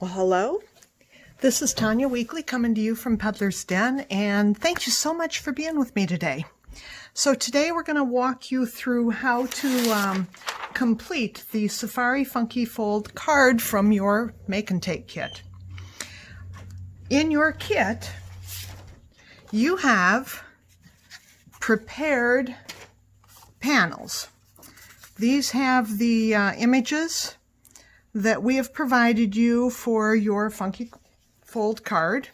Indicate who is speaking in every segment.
Speaker 1: Well, hello. This is Tonya Weekly coming to you from Peddlers Den, and thank you so much for being with me today. So today we're going to walk you through how to complete the Safari Funky Fold card from your Make and Take kit. In your kit, you have prepared panels. These have the images that we have provided you for your Funky Fold card,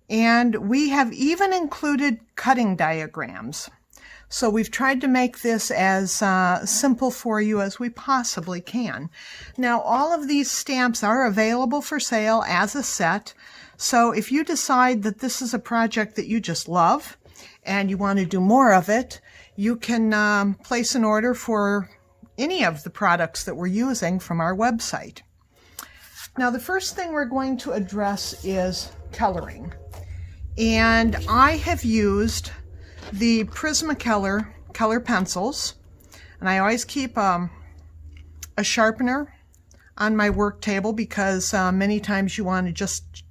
Speaker 1: and we have even included cutting diagrams. So we've tried to make this as simple for you as we possibly can. Now, all of these stamps are available for sale as a set, so if you decide that this is a project that you just love and you want to do more of it, you can place an order for any of the products that we're using from our website. Now, the first thing we're going to address is coloring. And I have used the Prismacolor color pencils, and I always keep a sharpener on my work table because many times you want to just,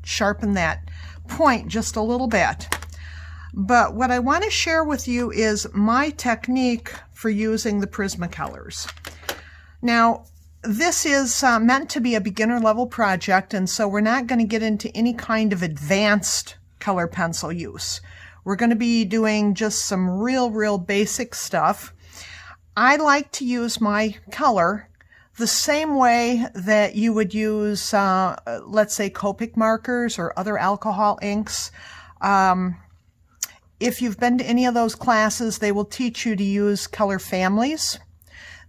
Speaker 1: sharpen that point just a little bit. But what I want to share with you is my technique for using the Prismacolors. Now, this is meant to be a beginner level project, and so we're not going to get into any kind of advanced color pencil use. We're going to be doing just some real basic stuff. I like to use my color the same way that you would use, let's say, Copic markers or other alcohol inks. If you've been to any of those classes, they will teach you to use color families.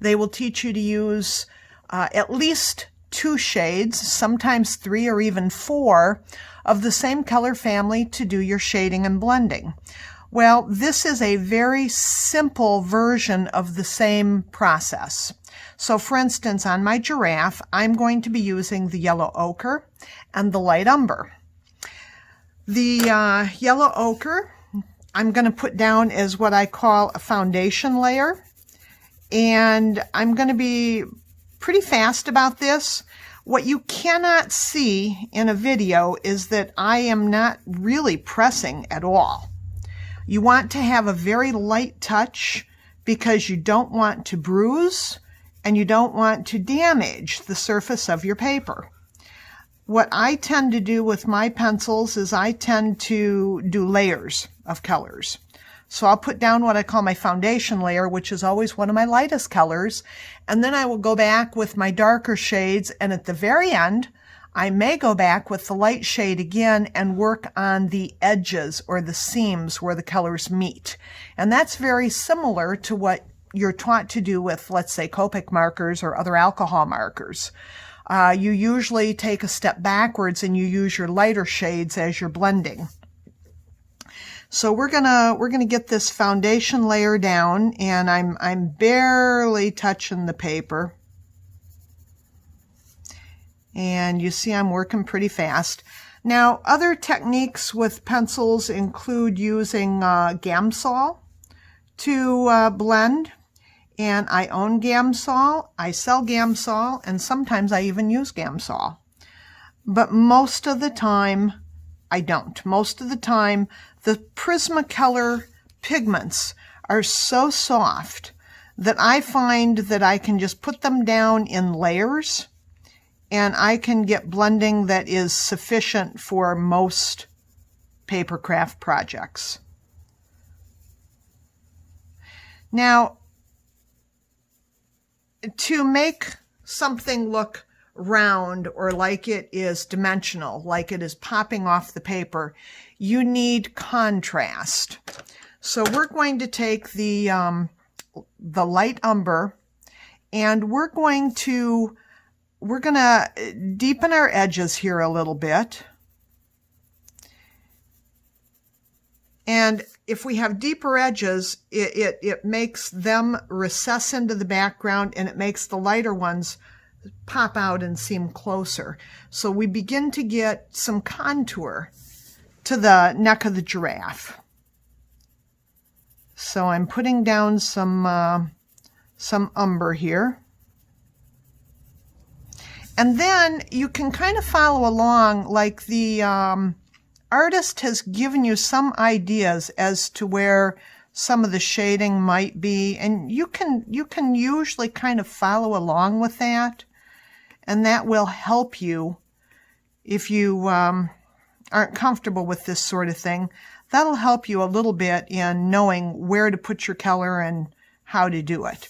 Speaker 1: They will teach you to use at least 2 shades, sometimes 3 or even 4, of the same color family to do your shading and blending. Well, this is a very simple version of the same process. So for instance, on my giraffe, I'm going to be using the yellow ochre and the light umber. The yellow ochre I'm going to put down as what I call a foundation layer, and I'm going to be pretty fast about this. What you cannot see in a video is that I am not really pressing at all. You want to have a very light touch because you don't want to bruise and you don't want to damage the surface of your paper. What I tend to do with my pencils is I tend to do layers of colors. So I'll put down what I call my foundation layer, which is always one of my lightest colors, and then I will go back with my darker shades, and at the very end, I may go back with the light shade again and work on the edges or the seams where the colors meet. And that's very similar to what you're taught to do with, let's say, Copic markers or other alcohol markers. You usually take a step backwards and you use your lighter shades as you're blending. So we're gonna get this foundation layer down, and I'm barely touching the paper. And you see I'm working pretty fast. Now, other techniques with pencils include using Gamsol to blend. And I own Gamsol, I sell Gamsol, and sometimes I even use Gamsol. But most of the time, I don't. Most of the time, the Prismacolor pigments are so soft that I find that I can just put them down in layers, and I can get blending that is sufficient for most paper craft projects. Now, to make something look round or like it is dimensional, like it is popping off the paper, you need contrast. So we're going to take the light umber, and we're going to deepen our edges here a little bit. And if we have deeper edges, it makes them recess into the background, and it makes the lighter ones pop out and seem closer. So we begin to get some contour to the neck of the giraffe. So I'm putting down some umber here. And then you can kind of follow along, like the artist has given you some ideas as to where some of the shading might be, and you can usually kind of follow along with that, and that will help you if you aren't comfortable with this sort of thing. That'll help you a little bit in knowing where to put your color and how to do it.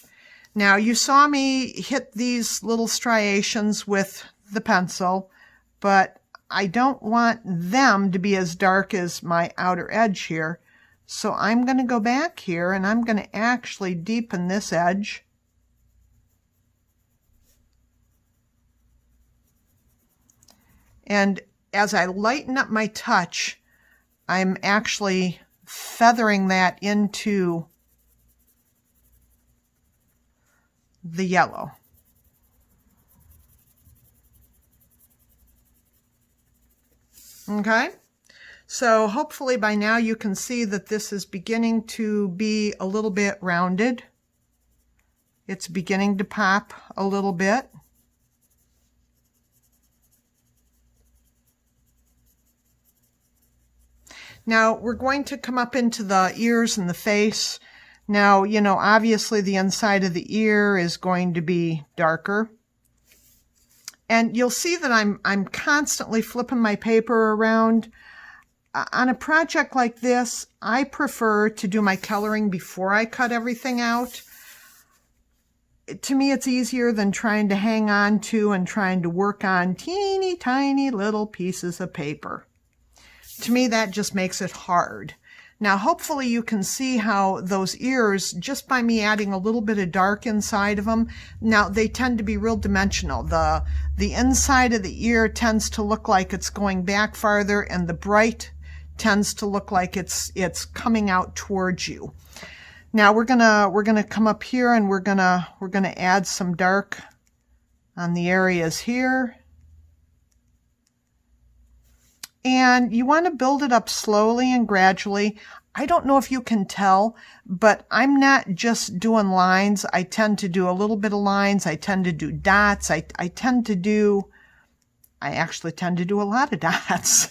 Speaker 1: Now, you saw me hit these little striations with the pencil, but I don't want them to be as dark as my outer edge here. So I'm going to go back here and I'm going to actually deepen this edge. And as I lighten up my touch, I'm actually feathering that into the yellow. Okay, so hopefully by now you can see that this is beginning to be a little bit rounded. It's beginning to pop a little bit. Now we're going to come up into the ears and the face. Now, you know, obviously the inside of the ear is going to be darker. And you'll see that I'm constantly flipping my paper around. On a project like this, I prefer to do my coloring before I cut everything out. To me, it's easier than trying to hang on to and trying to work on teeny tiny little pieces of paper. To me, that just makes it hard. Now, hopefully you can see how those ears, just by me adding a little bit of dark inside of them, now they tend to be real dimensional. The inside of the ear tends to look like it's going back farther, and the bright tends to look like it's coming out towards you. Now we're gonna come up here and we're gonna add some dark on the areas here. And you want to build it up slowly and gradually. I don't know if you can tell, but I'm not just doing lines. I tend to do a little bit of lines. I tend to do dots. I actually tend to do a lot of dots.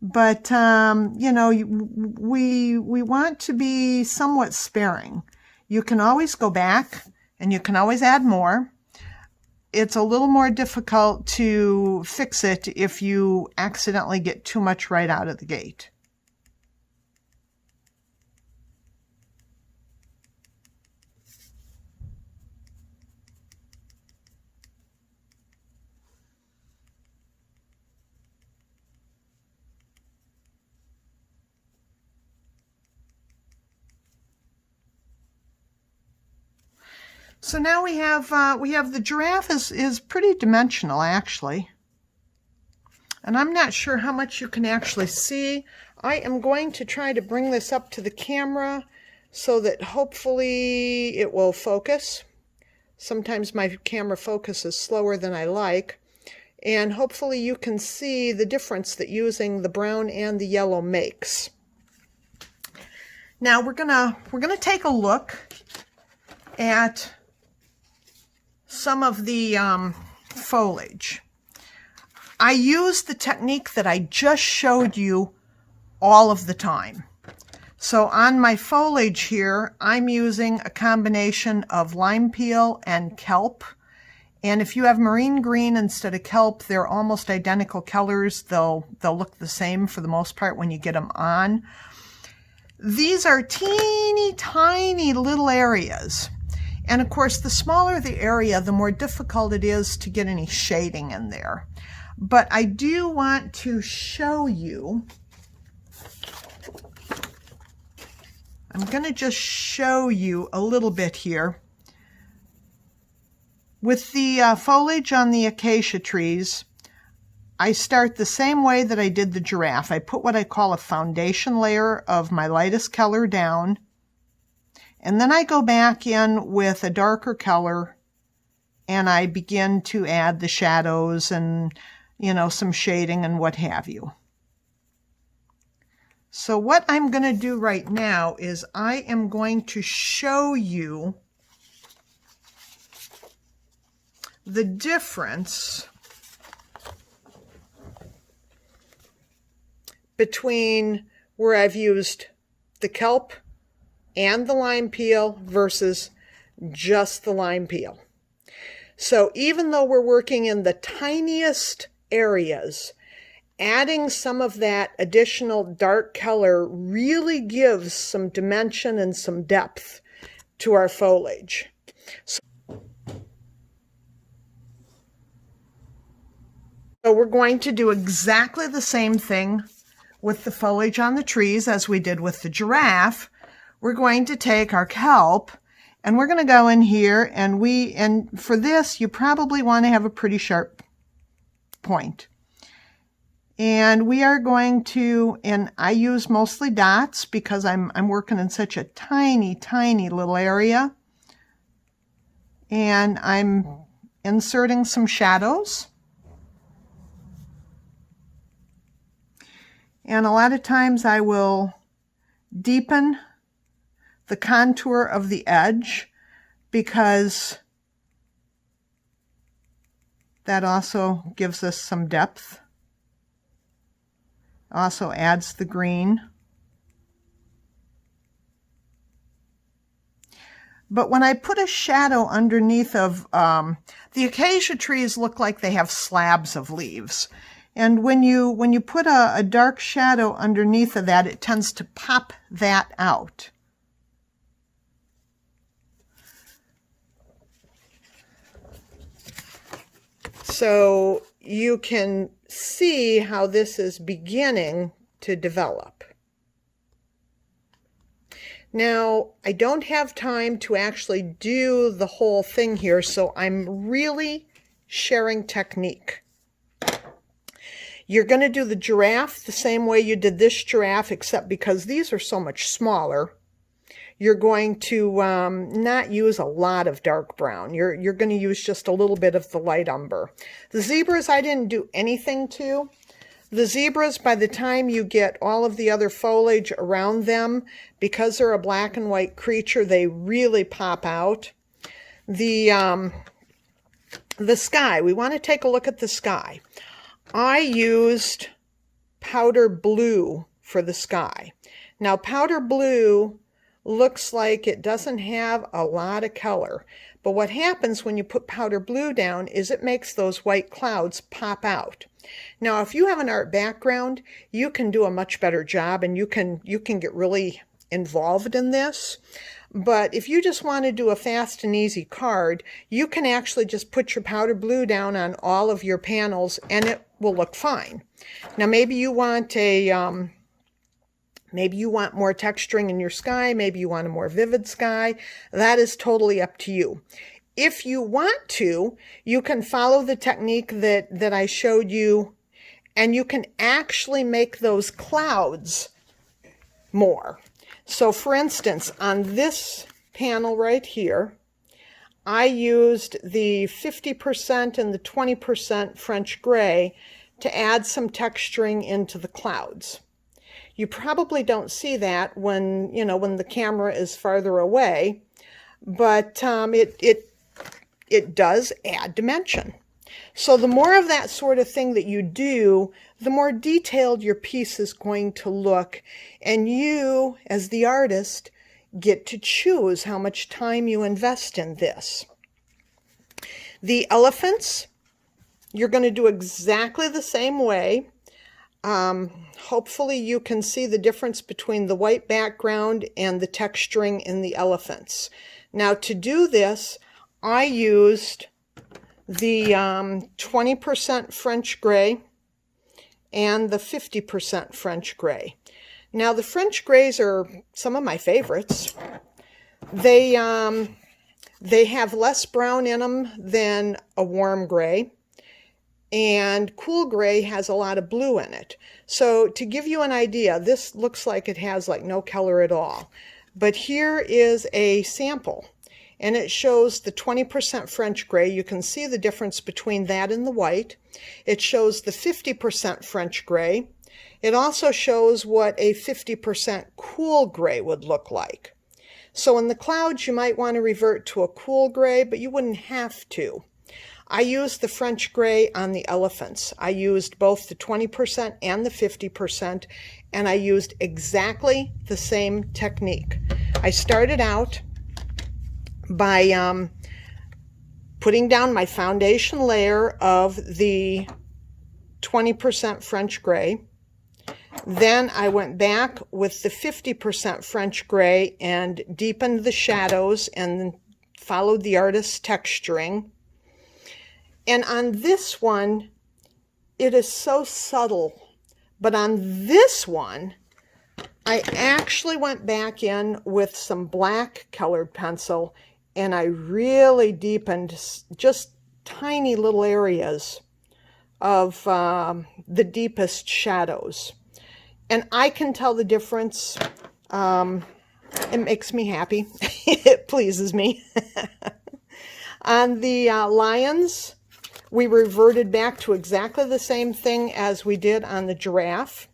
Speaker 1: But, you know, we want to be somewhat sparing. You can always go back and you can always add more. It's a little more difficult to fix it if you accidentally get too much right out of the gate. So now we have the giraffe is pretty dimensional, actually. And I'm not sure how much you can actually see. I am going to try to bring this up to the camera so that hopefully it will focus. Sometimes my camera focuses slower than I like. And hopefully you can see the difference that using the brown and the yellow makes. Now we're gonna take a look at some of the foliage. I use the technique that I just showed you all of the time. So on my foliage here, I'm using a combination of lime peel and kelp. And if you have marine green instead of kelp, they're almost identical colors. They'll look the same for the most part when you get them on. These are teeny tiny little areas. And of course, the smaller the area, the more difficult it is to get any shading in there. But I do want to show you, I'm going to just show you a little bit here. With the foliage on the acacia trees, I start the same way that I did the giraffe. I put what I call a foundation layer of my lightest color down. And then I go back in with a darker color and I begin to add the shadows and, you know, some shading and what have you. So what I'm going to do right now is I am going to show you the difference between where I've used the kelp and the lime peel versus just the lime peel. So even though we're working in the tiniest areas, adding some of that additional dark color really gives some dimension and some depth to our foliage. So we're going to do exactly the same thing with the foliage on the trees as we did with the giraffe. We're going to take our kelp and we're going to go in here, and for this you probably want to have a pretty sharp point. And we are going to, and I use mostly dots because I'm working in such a tiny, tiny little area. And I'm inserting some shadows. And a lot of times I will deepen the contour of the edge because that also gives us some depth. Also adds the green. But when I put a shadow underneath of, the acacia trees look like they have slabs of leaves. And when you put a dark shadow underneath of that, it tends to pop that out. So you can see how this is beginning to develop. Now, I don't have time to actually do the whole thing here, so I'm really sharing technique. You're going to do the giraffe the same way you did this giraffe, except because these are so much smaller, you're going to not use a lot of dark brown. You're going to use just a little bit of the light umber. The zebras, I didn't do anything to. The zebras, by the time you get all of the other foliage around them, because they're a black and white creature, they really pop out. The sky, we want to take a look at the sky. I used powder blue for the sky. Now, powder blue looks like it doesn't have a lot of color, but what happens when you put powder blue down is it makes those white clouds pop out. Now, if you have an art background, you can do a much better job and you can get really involved in this. But if you just want to do a fast and easy card, you can actually just put your powder blue down on all of your panels and it will look fine. Now, maybe you want maybe you want more texturing in your sky, maybe you want a more vivid sky. That is totally up to you. If you want to, you can follow the technique that I showed you, and you can actually make those clouds more. So for instance, on this panel right here, I used the 50% and the 20% French gray to add some texturing into the clouds. You probably don't see that when the camera is farther away, but it does add dimension. So the more of that sort of thing that you do, the more detailed your piece is going to look, and you, as the artist, get to choose how much time you invest in this. The elephants, you're going to do exactly the same way. Hopefully you can see the difference between the white background and the texturing in the elephants. Now, to do this, I used the 20% French gray and the 50% French gray. Now, the French grays are some of my favorites. They have less brown in them than a warm gray, and cool gray has a lot of blue in it. So to give you an idea, this looks like it has like no color at all. But here is a sample, and it shows the 20% French gray. You can see the difference between that and the white. It shows the 50% French gray. It also shows what a 50% cool gray would look like. So in the clouds, you might want to revert to a cool gray, but you wouldn't have to. I used the French gray on the elephants. I used both the 20% and the 50%, and I used exactly the same technique. I started out by putting down my foundation layer of the 20% French gray. Then I went back with the 50% French gray and deepened the shadows and followed the artist's texturing. And on this one, it is so subtle. But on this one, I actually went back in with some black colored pencil and I really deepened just tiny little areas of the deepest shadows. And I can tell the difference. It makes me happy. It pleases me. On the lions, we reverted back to exactly the same thing as we did on the giraffe.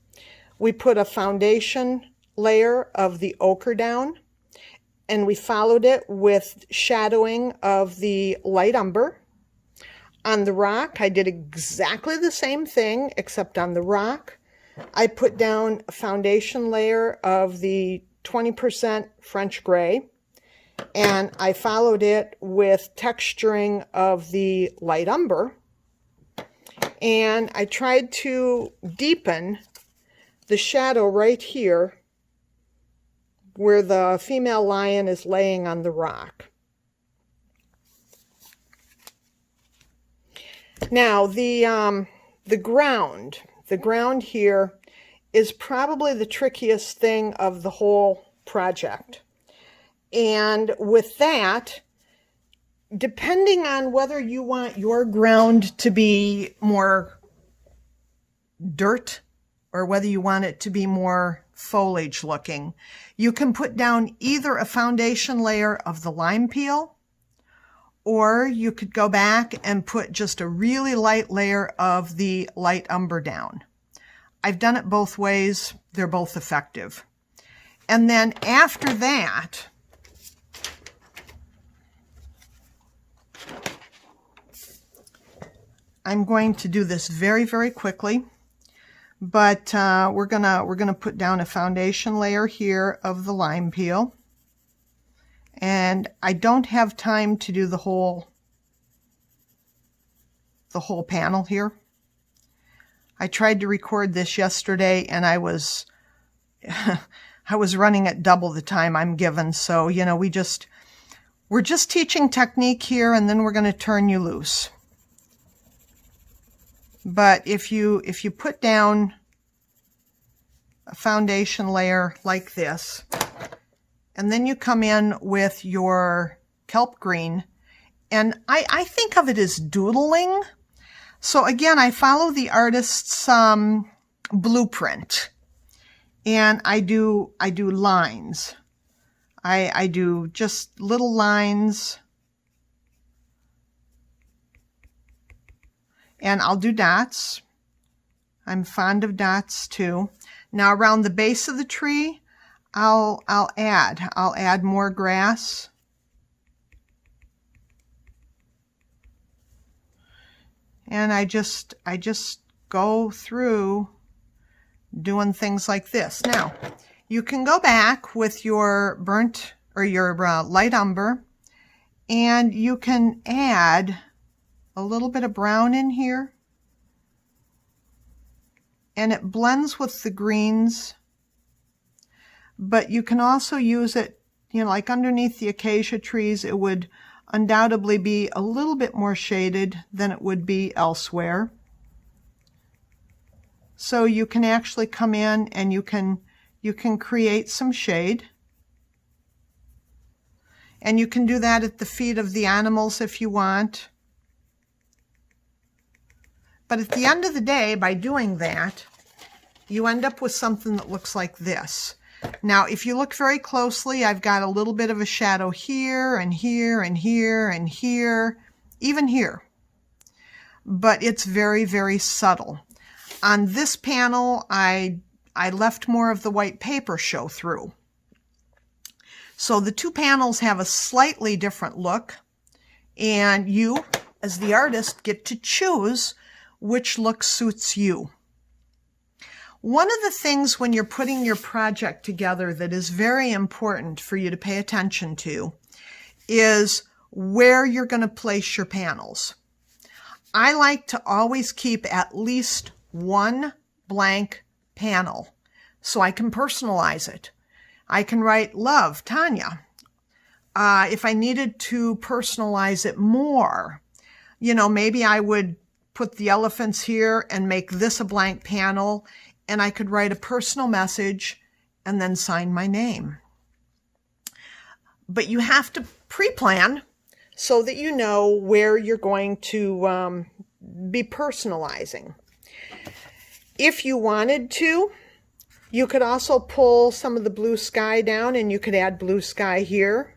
Speaker 1: We put a foundation layer of the ochre down, and we followed it with shadowing of the light umber. On the rock, I did exactly the same thing, except on the rock, I put down a foundation layer of the 20% French gray, and I followed it with texturing of the light umber, and I tried to deepen the shadow right here where the female lion is laying on the rock. Now the ground here is probably the trickiest thing of the whole project. And with that, depending on whether you want your ground to be more dirt or whether you want it to be more foliage looking, you can put down either a foundation layer of the lime peel, or you could go back and put just a really light layer of the light umber down. I've done it both ways. They're both effective. And then after that, I'm going to do this very, very quickly, but we're gonna put down a foundation layer here of the lime peel. And I don't have time to do the whole panel here. I tried to record this yesterday and I was running at double the time I'm given. So, you know, we're just teaching technique here, and then we're going to turn you loose. But if you put down a foundation layer like this, and then you come in with your kelp green, and I think of it as doodling. So again, I follow the artist's blueprint, and I do lines. I do just little lines, and I'll do dots. I'm fond of dots too. Now around the base of the tree, I'll add more grass. And I just go through doing things like this. Now, you can go back with your burnt or your light umber, and you can add a little bit of brown in here, and it blends with the greens. But you can also use it, you know, like underneath the acacia trees, it would undoubtedly be a little bit more shaded than it would be elsewhere. So you can actually come in and you can create some shade. And you can do that at the feet of the animals if you want. But at the end of the day, by doing that, you end up with something that looks like this. Now, if you look very closely, I've got a little bit of a shadow here and here and here and here, even here. But it's very, very subtle. On this panel, I left more of the white paper show through. So the two panels have a slightly different look, and you as the artist, get to choose which look suits you. One of the things when you're putting your project together that is very important for you to pay attention to is where you're going to place your panels. I like to always keep at least one blank panel so I can personalize it. I can write, "Love, Tonya." If I needed to personalize it more, maybe I would put the elephants here and make this a blank panel, and I could write a personal message and then sign my name. But you have to pre-plan so that you know where you're going to be personalizing. If you wanted to, you could also pull some of the blue sky down and you could add blue sky here.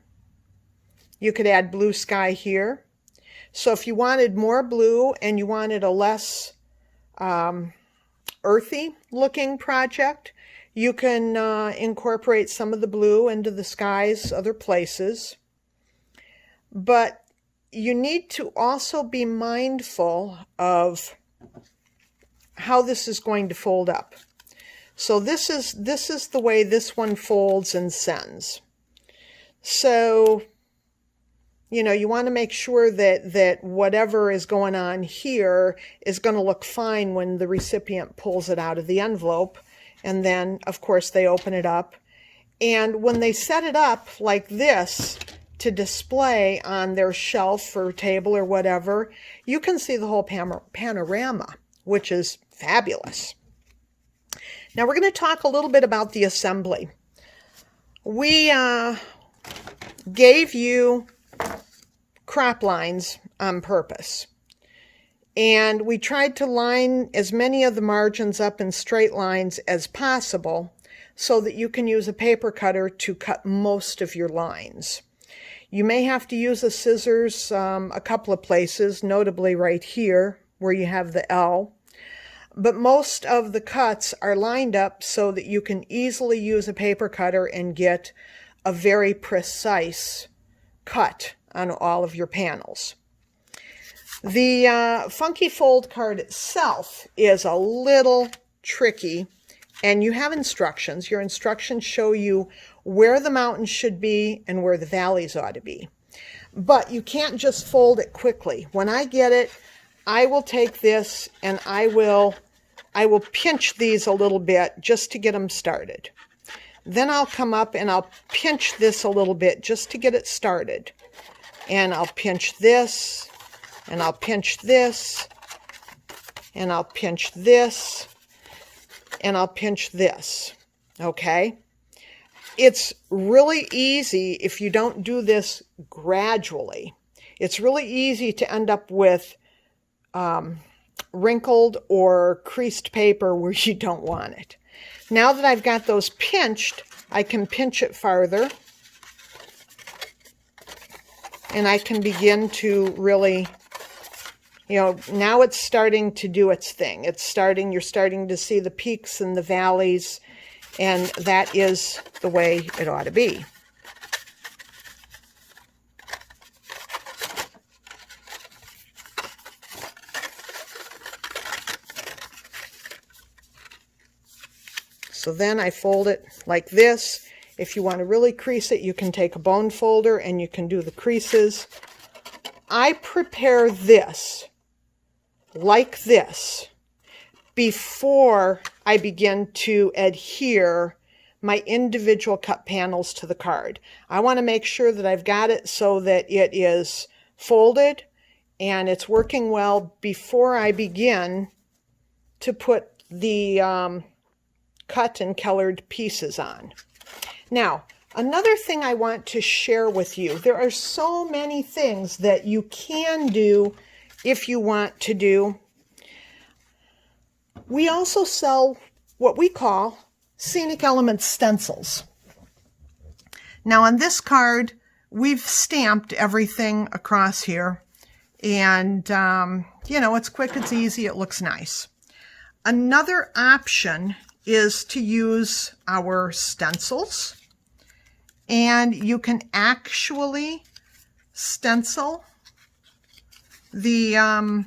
Speaker 1: You could add blue sky here. So if you wanted more blue and you wanted a less earthy looking project, you can incorporate some of the blue into the skies other places. But you need to also be mindful of how this is going to fold up. So this is the way this one folds and sends. So you want to make sure that whatever is going on here is going to look fine when the recipient pulls it out of the envelope. And then, of course, they open it up. And when they set it up like this to display on their shelf or table or whatever, you can see the whole panorama, which is fabulous. Now we're going to talk a little bit about the assembly. We gave you crop lines on purpose. And we tried to line as many of the margins up in straight lines as possible so that you can use a paper cutter to cut most of your lines. You may have to use the scissors a couple of places, notably right here where you have the L. But most of the cuts are lined up so that you can easily use a paper cutter and get a very precise cut on all of your panels. The funky fold card itself is a little tricky, and you have instructions. Your instructions show you where the mountains should be and where the valleys ought to be. But you can't just fold it quickly. When I get it, I will take this and I will pinch these a little bit just to get them started. Then I'll come up and I'll pinch this a little bit just to get it started. And I'll pinch this, and I'll pinch this, and I'll pinch this, and I'll pinch this, okay? It's really easy if you don't do this gradually. It's really easy to end up with wrinkled or creased paper where you don't want it. Now that I've got those pinched, I can pinch it farther. And I can begin to really, now it's starting to do its thing. You're starting to see the peaks and the valleys, and that is the way it ought to be. So then I fold it like this. If you want to really crease it, you can take a bone folder and you can do the creases. I prepare this like this before I begin to adhere my individual cut panels to the card. I want to make sure that I've got it so that it is folded and it's working well before I begin to put the cut and colored pieces on. Now, another thing I want to share with you, there are so many things that you can do if you want to do. We also sell what we call Scenic Elements stencils. Now on this card, we've stamped everything across here, and it's quick, it's easy, it looks nice. Another option is to use our stencils, and you can actually stencil the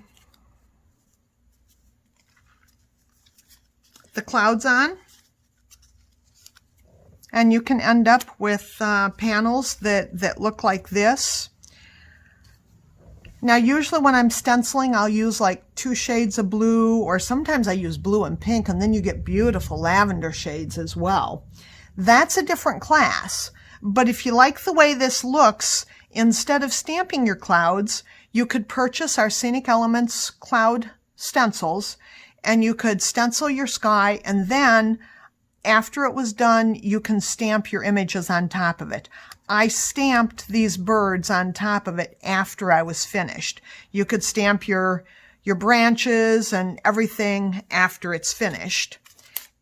Speaker 1: clouds on, and you can end up with panels that look like this. Now usually when I'm stenciling, I'll use like 2 shades of blue, or sometimes I use blue and pink, and then you get beautiful lavender shades as well. That's a different class. But if you like the way this looks, instead of stamping your clouds, you could purchase our Scenic Elements cloud stencils, and you could stencil your sky, and then after it was done, you can stamp your images on top of it. I stamped these birds on top of it after I was finished. You could stamp your branches and everything after it's finished.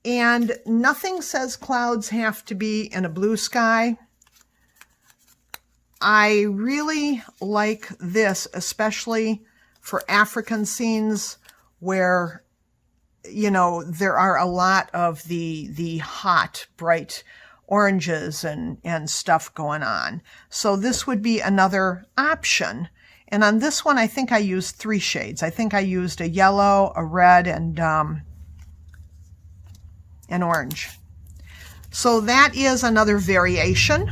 Speaker 1: And nothing says clouds have to be in a blue sky. I really like this, especially for African scenes where, you know, there are a lot of the hot, bright oranges and stuff going on. So this would be another option. And on this one, I think I used 3 shades. I think I used a yellow, a red, and an orange. So that is another variation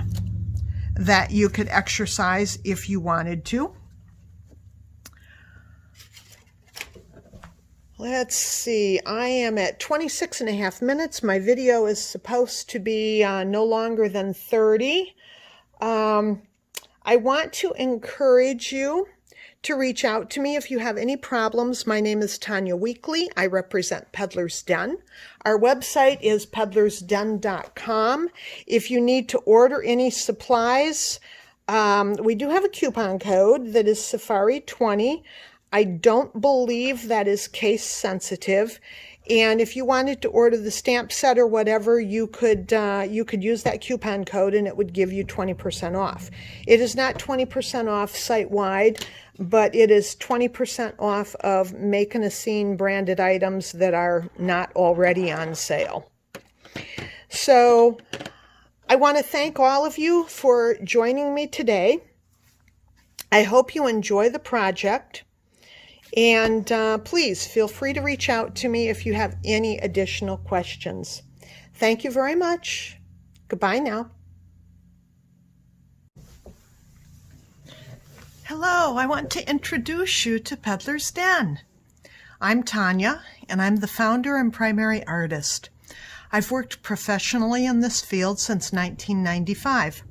Speaker 1: that you could exercise if you wanted to. Let's see, I am at 26.5 minutes. My video is supposed to be no longer than 30. I want to encourage you to reach out to me if you have any problems. My name is Tonya Weekly. I represent Peddlers Den. Our website is peddlersden.com. If you need to order any supplies, we do have a coupon code that is Safari20. I don't believe that is case sensitive. And if you wanted to order the stamp set or whatever, you could use that coupon code and it would give you 20% off. It is not 20% off site-wide, but it is 20% off of Making a Scene branded items that are not already on sale. So I want to thank all of you for joining me today. I hope you enjoy the project. And please feel free to reach out to me if you have any additional questions. Thank you very much. Goodbye now. Hello, I want to introduce you to Peddlers Den. I'm Tonya, and I'm the founder and primary artist. I've worked professionally in this field since 1995.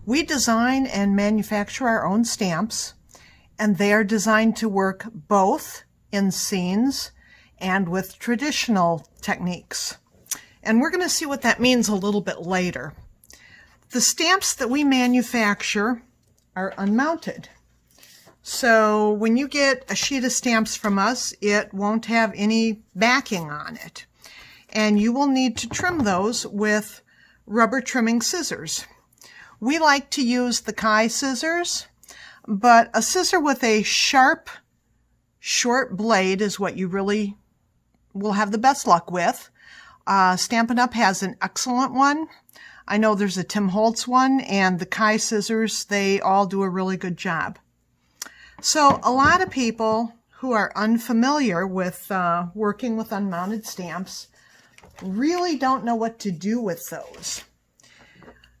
Speaker 1: We design and manufacture our own stamps, and they are designed to work both in scenes and with traditional techniques. And we're going to see what that means a little bit later. The stamps that we manufacture are unmounted. So when you get a sheet of stamps from us, it won't have any backing on it. And you will need to trim those with rubber trimming scissors. We like to use the Kai scissors, but a scissor with a sharp, short blade is what you really will have the best luck with. Stampin' Up! Has an excellent one. I know there's a Tim Holtz one, and the Kai scissors, they all do a really good job. So a lot of people who are unfamiliar with working with unmounted stamps really don't know what to do with those.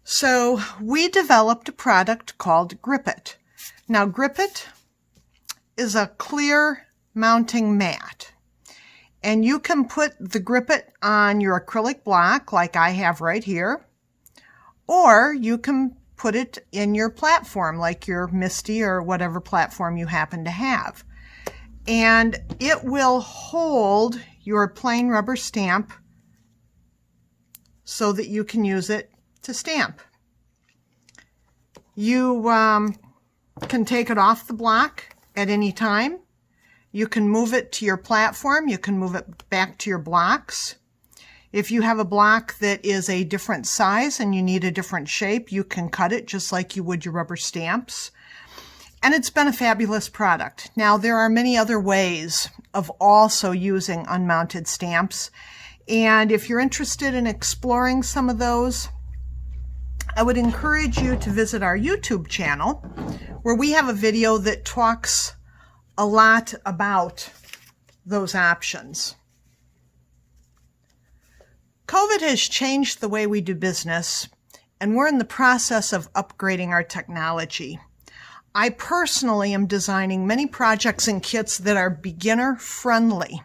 Speaker 1: So we developed a product called Grip It. Now, Grip It is a clear mounting mat, and you can put the Grip It on your acrylic block like I have right here, or you can put it in your platform like your Misty or whatever platform you happen to have. And it will hold your plain rubber stamp so that you can use it to stamp. You can take it off the block at any time. You can move it to your platform. You can move it back to your blocks. If you have a block that is a different size and you need a different shape, you can cut it just like you would your rubber stamps. And it's been a fabulous product. Now, there are many other ways of also using unmounted stamps. And if you're interested in exploring some of those, I would encourage you to visit our YouTube channel, where we have a video that talks a lot about those options. COVID has changed the way we do business, and we're in the process of upgrading our technology. I personally am designing many projects and kits that are beginner friendly.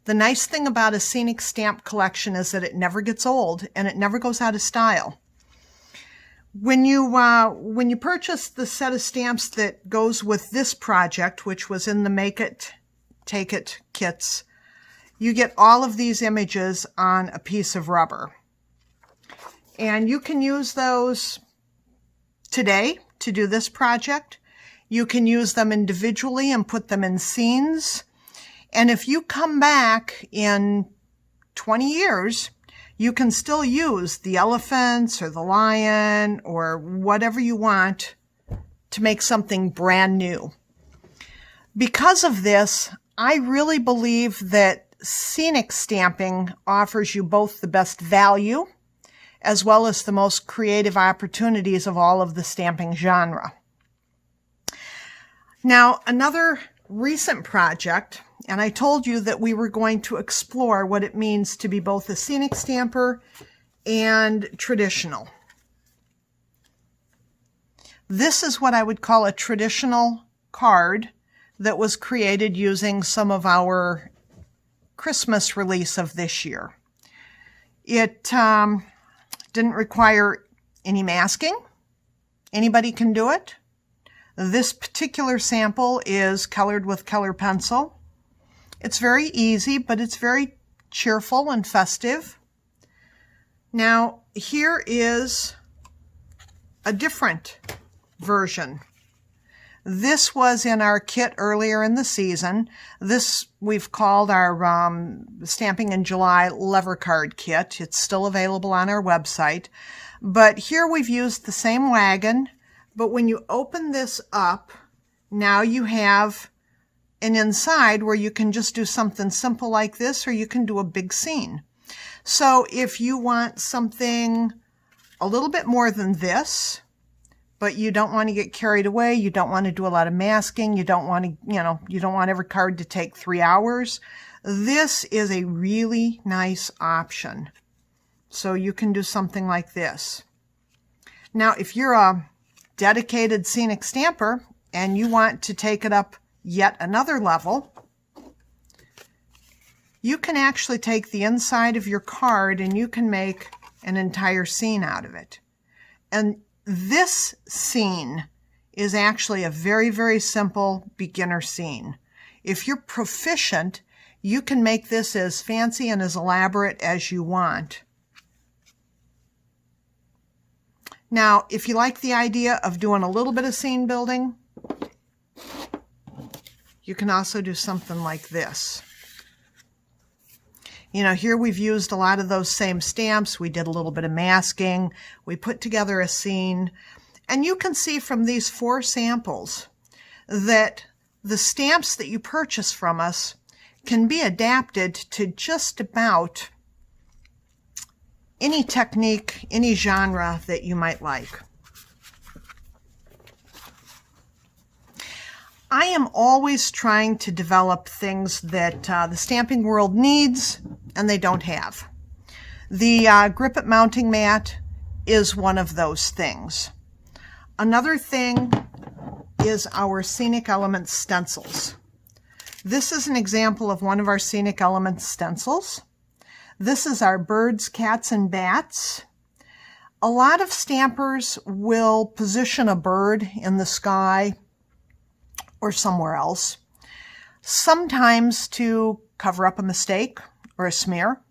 Speaker 1: The nice thing about a scenic stamp collection is that it never gets old and it never goes out of style. When you purchase the set of stamps that goes with this project, which was in the Make It, Take It kits, you get all of these images on a piece of rubber. And you can use those today to do this project. You can use them individually and put them in scenes. And if you come back in 20 years, you can still use the elephants or the lion or whatever you want to make something brand new. Because of this, I really believe that scenic stamping offers you both the best value as well as the most creative opportunities of all of the stamping genre. Now, another recent project, and I told you that we were going to explore what it means to be both a scenic stamper and traditional. This is what I would call a traditional card that was created using some of our Christmas release of this year. It didn't require any masking. Anybody can do it. This particular sample is colored with color pencil. It's very easy, but it's very cheerful and festive. Now, here is a different version. This was in our kit earlier in the season. This we've called our Stamping in July lever card kit. It's still available on our website. But here we've used the same wagon, but when you open this up, now you have an inside where you can just do something simple like this, or you can do a big scene. So if you want something a little bit more than this, but you don't want to get carried away, you don't want to do a lot of masking, you don't want to, you don't want every card to take 3 hours, this is a really nice option. So you can do something like this. Now, if you're a dedicated scenic stamper and you want to take it up yet another level, you can actually take the inside of your card and you can make an entire scene out of it. And this scene is actually a very, very simple beginner scene. If you're proficient, you can make this as fancy and as elaborate as you want. Now, if you like the idea of doing a little bit of scene building, you can also do something like this. Here we've used a lot of those same stamps. We did a little bit of masking. We put together a scene. And you can see from these 4 samples that the stamps that you purchase from us can be adapted to just about any technique, any genre that you might like. I am always trying to develop things that the stamping world needs and they don't have. The Grip It mounting mat is one of those things. Another thing is our Scenic Elements stencils. This is an example of one of our Scenic Elements stencils. This is our birds, cats, and bats. A lot of stampers will position a bird in the sky or somewhere else, sometimes to cover up a mistake or a smear.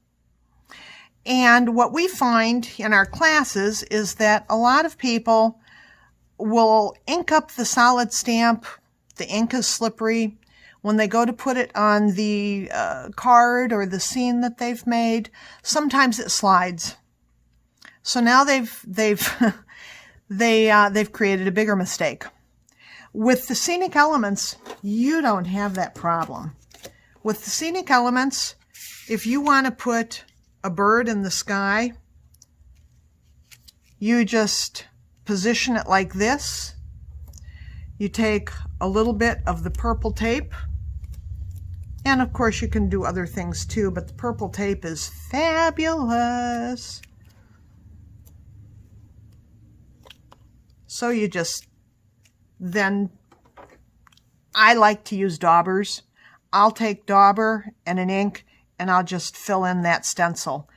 Speaker 1: And what we find in our classes is that a lot of people will ink up the solid stamp. The ink is slippery. When they go to put it on the card or the scene that they've made, sometimes it slides. So now they've created a bigger mistake. With the Scenic Elements, you don't have that problem. With the Scenic Elements, if you want to put a bird in the sky, you just position it like this. You take a little bit of the purple tape. And of course you can do other things too, but the purple tape is fabulous. So you just, then I like to use daubers. I'll take dauber and an ink and I'll just fill in that stencil.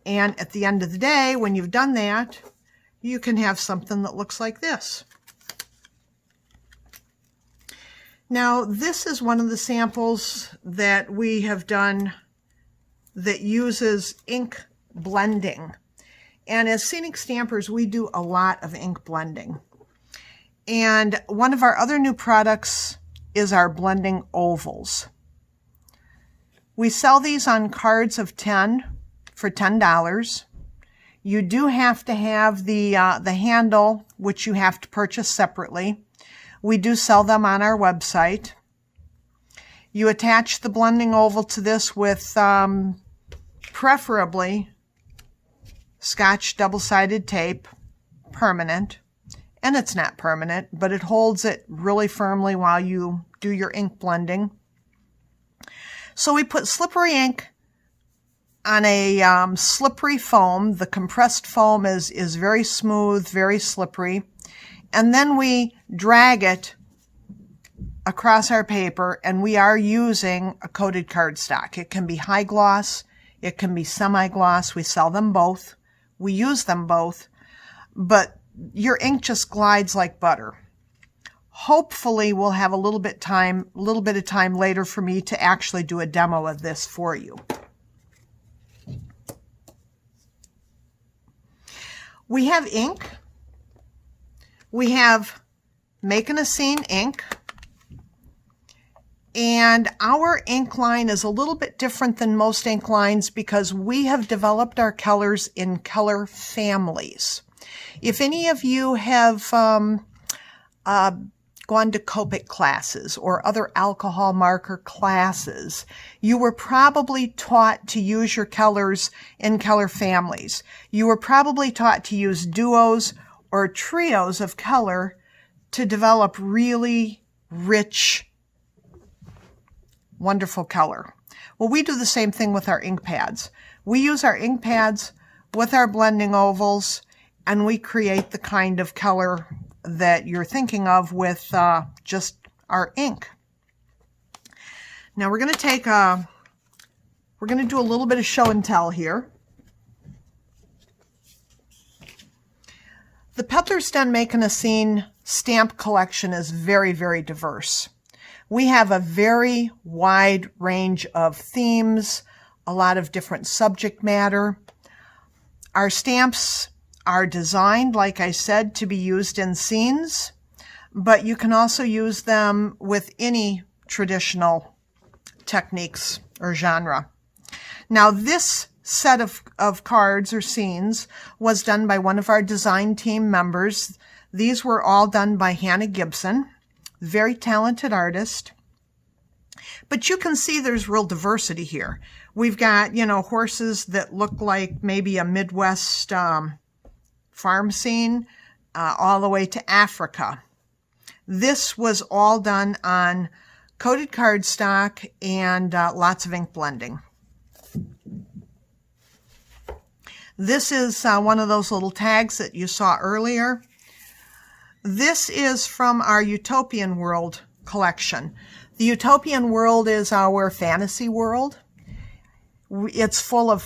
Speaker 1: And at the end of the day, when you've done that, you can have something that looks like this. Now, this is one of the samples that we have done that uses ink blending. And as scenic stampers, we do a lot of ink blending. And one of our other new products is our blending ovals. We sell these on cards of 10 for $10. You do have to have the handle, which you have to purchase separately. We do sell them on our website. You attach the blending oval to this with preferably Scotch double-sided tape, permanent. And it's not permanent, but it holds it really firmly while you do your ink blending. So we put slippery ink on a slippery foam. The compressed foam is very smooth, very slippery. And then we drag it across our paper, and we are using a coated cardstock. It can be high gloss, it can be semi-gloss. We sell them both. We use them both, but your ink just glides like butter. Hopefully we'll have a little bit of time later for me to actually do a demo of this for you. We have ink. We have Making a Scene ink. And our ink line is a little bit different than most ink lines because we have developed our colors in color families. If any of you have gone to Copic classes or other alcohol marker classes, you were probably taught to use your colors in color families. You were probably taught to use duos or trios of color to develop really rich, wonderful color. Well, we do the same thing with our ink pads. We use our ink pads with our blending ovals, and we create the kind of color that you're thinking of with just our ink. Now we're going to do a little bit of show and tell here. The Peddlers Done Making a Scene stamp collection is very, very diverse. We have a very wide range of themes, a lot of different subject matter. Our stamps are designed, like I said, to be used in scenes, but you can also use them with any traditional techniques or genre. Now, this set of cards or scenes was done by one of our design team members. These were all done by Hannah Gibson, very talented artist. But you can see there's real diversity here. We've got, horses that look like maybe a Midwest farm scene, all the way to Africa. This was all done on coated cardstock and lots of ink blending. This is one of those little tags that you saw earlier. This is from our Utopian World collection. The Utopian World is our fantasy world. It's full of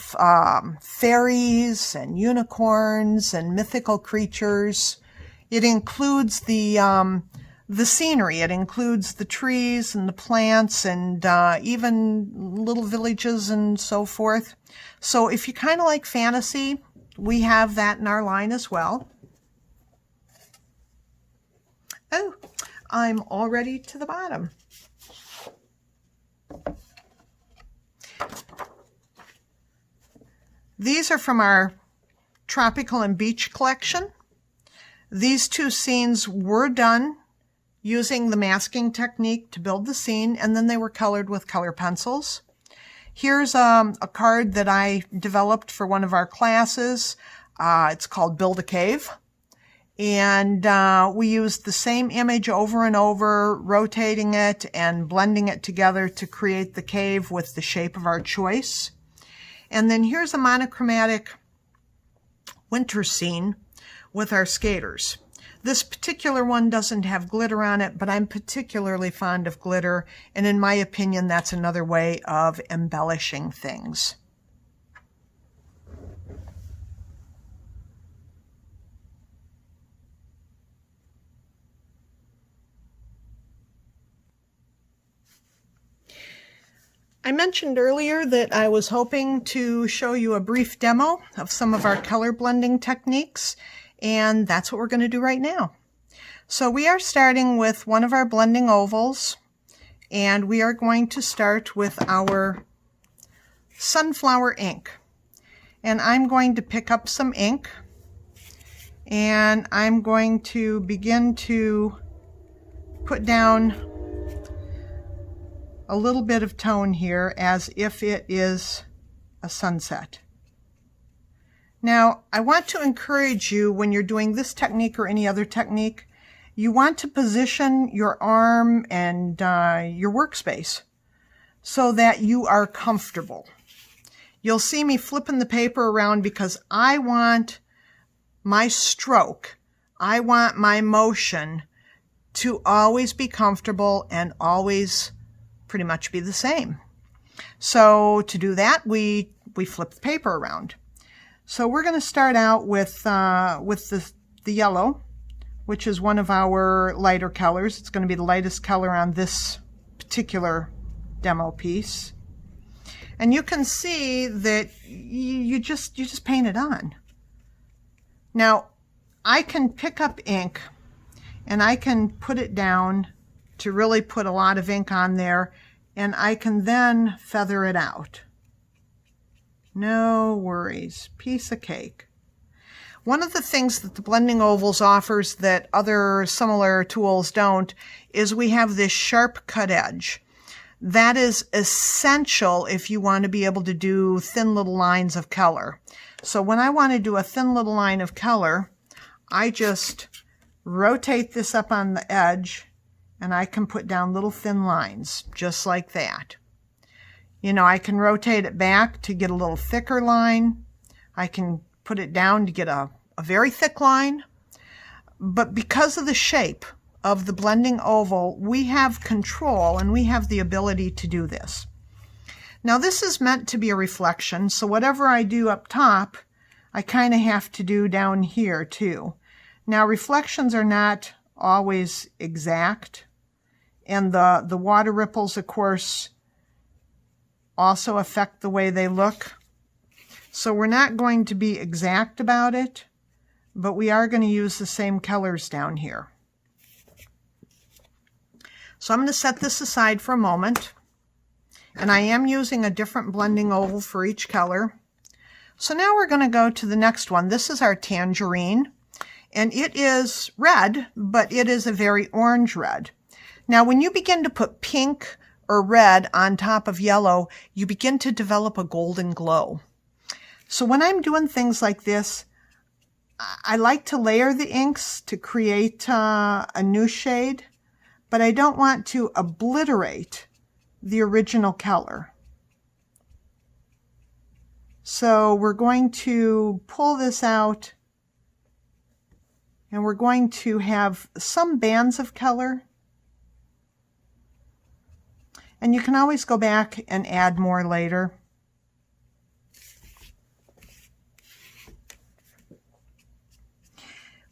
Speaker 1: fairies and unicorns and mythical creatures. It includes the scenery. It includes the trees and the plants and even little villages and so forth. So if you kind of like fantasy, we have that in our line as well. Oh, I'm already to the bottom. These are from our Tropical and Beach collection. These two scenes were done using the masking technique to build the scene, and then they were colored with color pencils. Here's a card that I developed for one of our classes. It's called Build a Cave. And we used the same image over and over, rotating it and blending it together to create the cave with the shape of our choice. And then here's a monochromatic winter scene with our skaters. This particular one doesn't have glitter on it, but I'm particularly fond of glitter, and in my opinion, that's another way of embellishing things. I mentioned earlier that I was hoping to show you a brief demo of some of our color blending techniques, and that's what we're going to do right now. So we are starting with one of our blending ovals, and we are going to start with our sunflower ink. And I'm going to pick up some ink, and I'm going to begin to put down a little bit of tone here as if it is a sunset. Now, I want to encourage you when you're doing this technique or any other technique, you want to position your arm and your workspace so that you are comfortable. You'll see me flipping the paper around because I want my stroke, I want my motion to always be comfortable and always pretty much be the same. So to do that, we flip the paper around. So we're going to start out with the yellow, which is one of our lighter colors. It's going to be the lightest color on this particular demo piece. And you can see that you just paint it on. Now, I can pick up ink and I can put it down to really put a lot of ink on there, and I can then feather it out. No worries, piece of cake. One of the things that the Blending Ovals offers that other similar tools don't is we have this sharp cut edge. That is essential if you want to be able to do thin little lines of color. So when I want to do a thin little line of color, I just rotate this up on the edge, and I can put down little thin lines, just like that. You know, I can rotate it back to get a little thicker line. I can put it down to get a very thick line. But because of the shape of the blending oval, we have control and we have the ability to do this. Now this is meant to be a reflection, so whatever I do up top, I kind of have to do down here too. Now reflections are not always exact, and the water ripples, of course, also affect the way they look. So we're not going to be exact about it, but we are going to use the same colors down here. So I'm going to set this aside for a moment, and I am using a different blending oval for each color. So now we're going to go to the next one. This is our tangerine, and it is red, but it is a very orange red. Now when you begin to put pink or red on top of yellow, you begin to develop a golden glow. So when I'm doing things like this, I like to layer the inks to create a new shade, but I don't want to obliterate the original color. So we're going to pull this out, and we're going to have some bands of color. And you can always go back and add more later.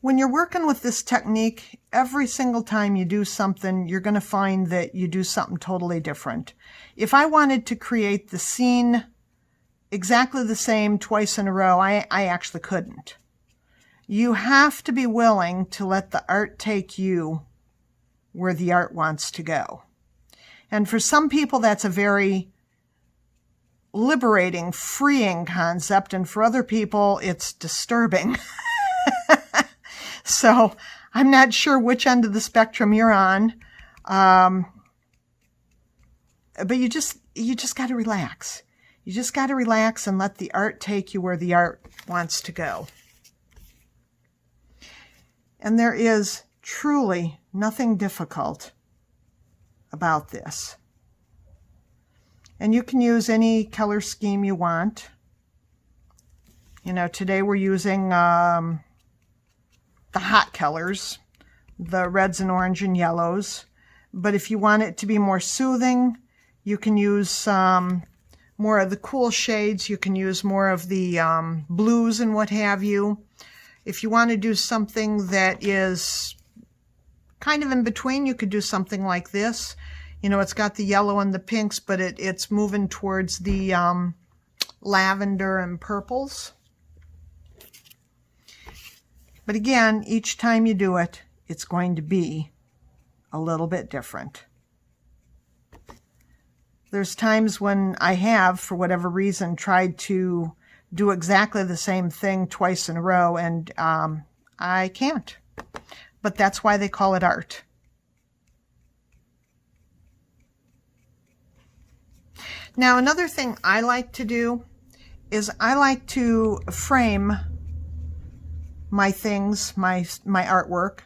Speaker 1: When you're working with this technique, every single time you do something, you're going to find that you do something totally different. If I wanted to create the scene exactly the same twice in a row, I actually couldn't. You have to be willing to let the art take you where the art wants to go. And for some people, that's a very liberating, freeing concept, and for other people, it's disturbing. So I'm not sure which end of the spectrum you're on, but you just got to relax. You just got to relax and let the art take you where the art wants to go. And there is truly nothing difficult about this. And you can use any color scheme you want. You know, today we're using the hot colors, the reds and orange and yellows. But if you want it to be more soothing, you can use more of the cool shades. You can use more of the blues and what have you. If you want to do something that is kind of in between, you could do something like this. You know, it's got the yellow and the pinks, but it's moving towards the lavender and purples. But again, each time you do it, it's going to be a little bit different. There's times when I have, for whatever reason, tried to do exactly the same thing twice in a row, and I can't. But that's why they call it art. Now, another thing I like to do is I like to frame my things, my artwork,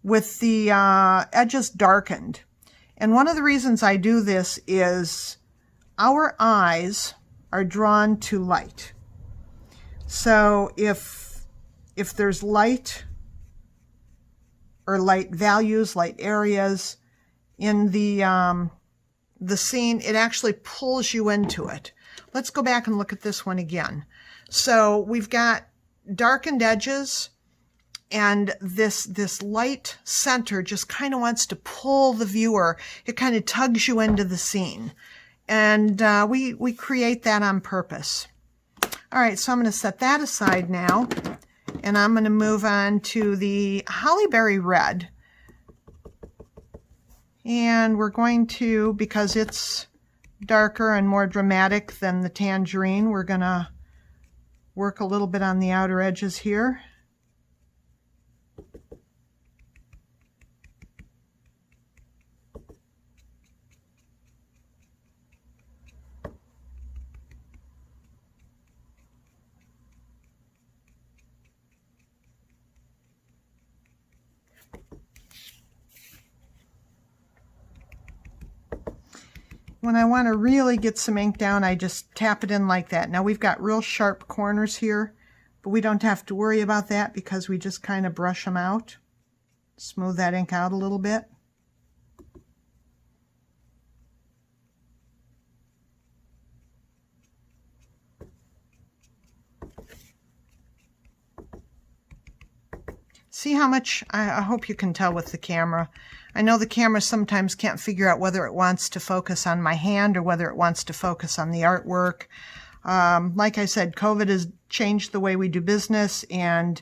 Speaker 1: with the edges darkened. And one of the reasons I do this is our eyes are drawn to light. So if there's light or light values, light areas in the scene, it actually pulls you into it. Let's go back and look at this one again. So we've got darkened edges, and this light center just kind of wants to pull the viewer. It kind of tugs you into the scene. And we create that on purpose. All right, so I'm going to set that aside now, and I'm going to move on to the Hollyberry Red. And we're going to, because it's darker and more dramatic than the Tangerine, we're going to work a little bit on the outer edges here. When I want to really get some ink down, I just tap it in like that. Now we've got real sharp corners here, but we don't have to worry about that because we just kind of brush them out. Smooth that ink out a little bit. See how much, I hope you can tell with the camera. I know the camera sometimes can't figure out whether it wants to focus on my hand or whether it wants to focus on the artwork. Like I said, COVID has changed the way we do business, and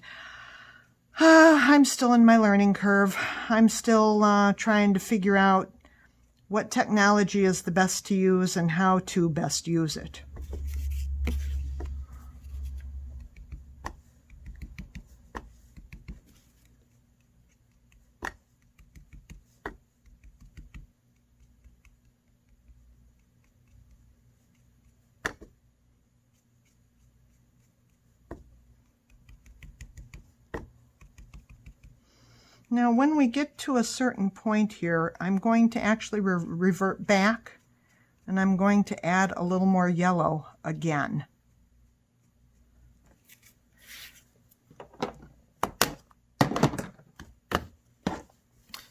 Speaker 1: I'm still in my learning curve. I'm still trying to figure out what technology is the best to use and how to best use it. Now, when we get to a certain point here, I'm going to actually revert back, and I'm going to add a little more yellow again.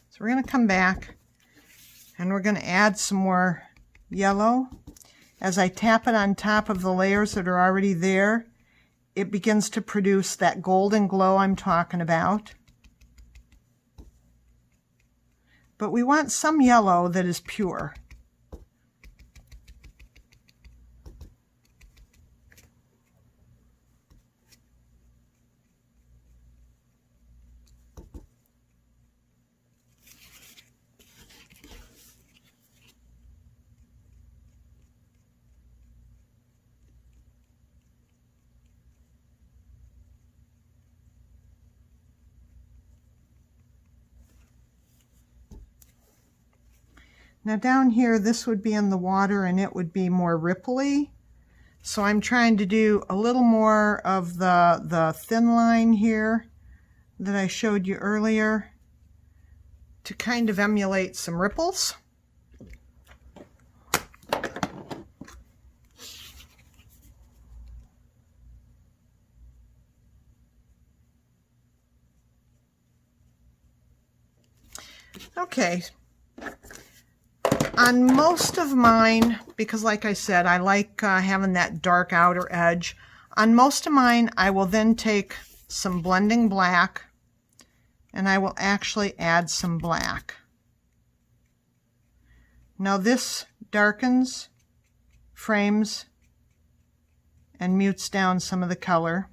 Speaker 1: So we're going to come back, and we're going to add some more yellow. As I tap it on top of the layers that are already there, it begins to produce that golden glow I'm talking about. But we want some yellow that is pure. Now down here, this would be in the water and it would be more ripply. So I'm trying to do a little more of the thin line here that I showed you earlier to kind of emulate some ripples. Okay, on most of mine, because like I said, I like having that dark outer edge, on most of mine I will then take some blending black and I will actually add some black. Now this darkens, frames, and mutes down some of the color.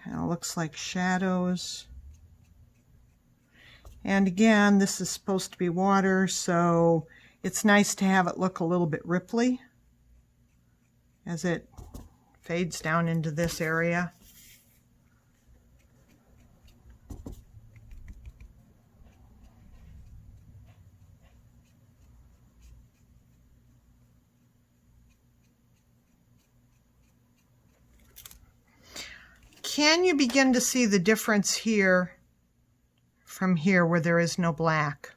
Speaker 1: Kind of looks like shadows. And again, this is supposed to be water, so it's nice to have it look a little bit ripply as it fades down into this area. Can you begin to see the difference here from here where there is no black?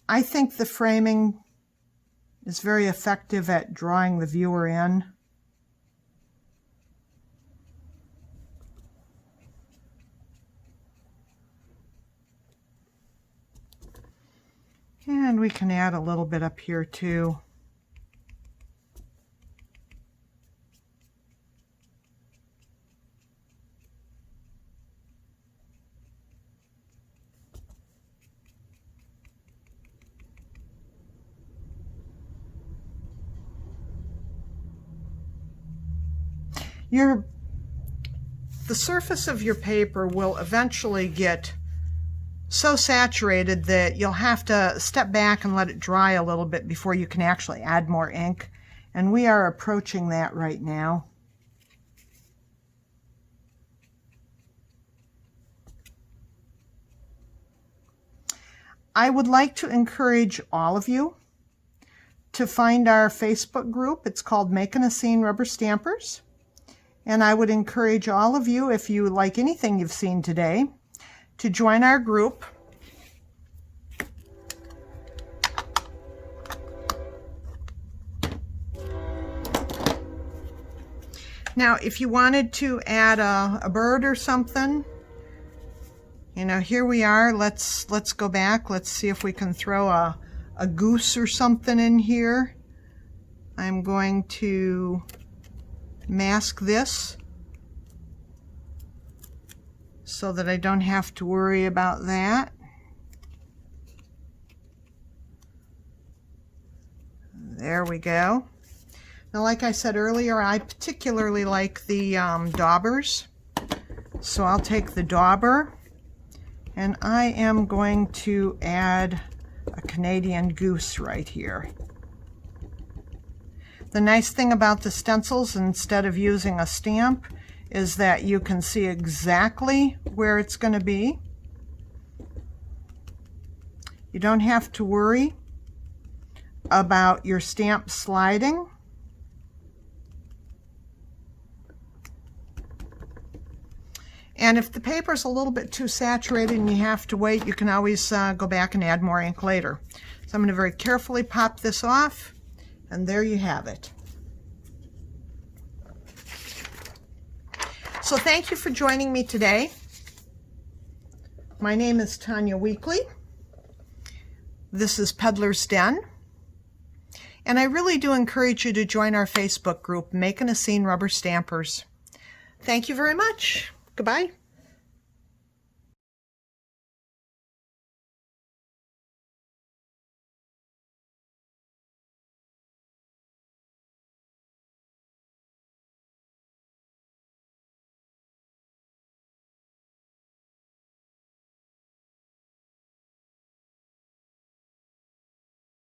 Speaker 1: I think the framing is very effective at drawing the viewer in. And we can add a little bit up here too. The surface of your paper will eventually get so saturated that you'll have to step back and let it dry a little bit before you can actually add more ink. And we are approaching that right now. I would like to encourage all of you to find our Facebook group. It's called Making a Scene Rubber Stampers. And I would encourage all of you, if you like anything you've seen today, to join our group. Now, if you wanted to add a bird or something, you know, here we are. Let's go back. Let's see if we can throw a goose or something in here. I'm going to mask this so that I don't have to worry about that. There we go. Now, like I said earlier, I particularly like the daubers. So I'll take the dauber and I am going to add a Canadian goose right here. The nice thing about the stencils, instead of using a stamp, is that you can see exactly where it's going to be. You don't have to worry about your stamp sliding. And if the paper's a little bit too saturated and you have to wait, you can always go back and add more ink later. So I'm going to very carefully pop this off. And there you have it. So thank you for joining me today. My name is Tonya Weekly. This is Peddlers Den. And I really do encourage you to join our Facebook group, Making a Scene Rubber Stampers. Thank you very much. Goodbye.